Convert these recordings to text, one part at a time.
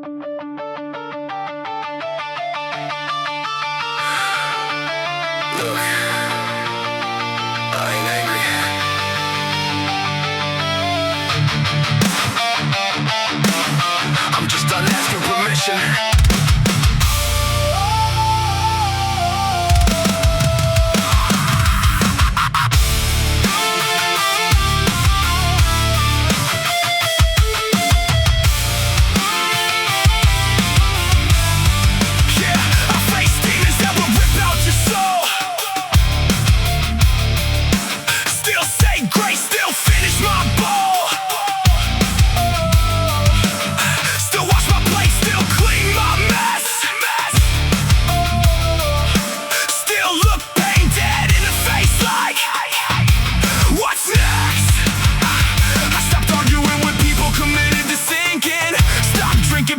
Look, I ain't angry. I'm just done asking permission.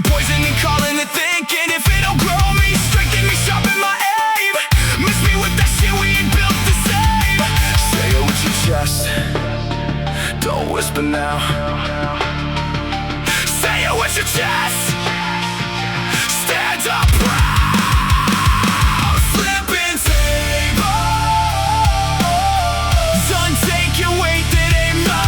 Poison and calling it thinking. If it'll grow me, strengthen me, sharpen my aim. Miss me with that shit, we ain't built the same. Say it with your chest, don't whisper now. Say it with your chest, stand up proud. Flippin' tables, done taking weight that ain't mine.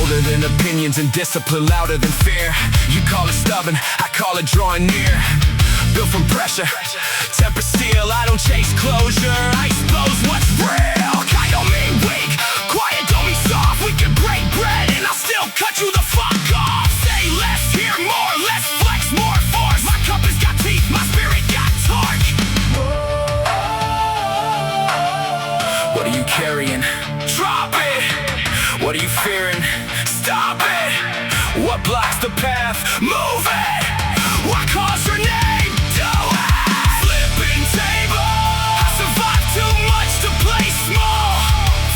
Than opinions and discipline louder than fear. You call it stubborn, I call it drawing near. Built from pressure, temper steel. I don't chase closure, I expose what's real. Kind don't mean weak, quiet don't mean soft. We can break bread and I'll still cut you the fuck off. Say less, hear more, less flex, more force. My compass got teeth, my spirit got torque. What are you carrying? Drop it. What are you fearing? Stop it! What blocks the path? Move it! What calls your name? Do it! Flippin' table, I survived too much to play small.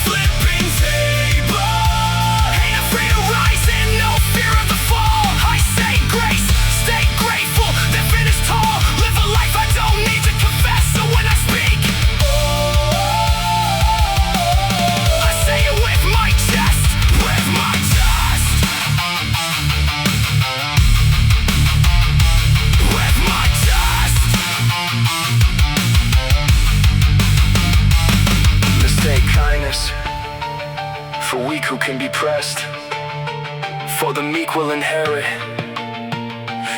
Flippin' table, ain't afraid to rise and no fear of the fall. I say grace, stay grateful, then finish tall. Live a life I don't need to confess, so when I speak, I say it with my chest, with my chest. For weak who can be pressed, for the meek will inherit,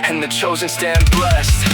and the chosen stand blessed.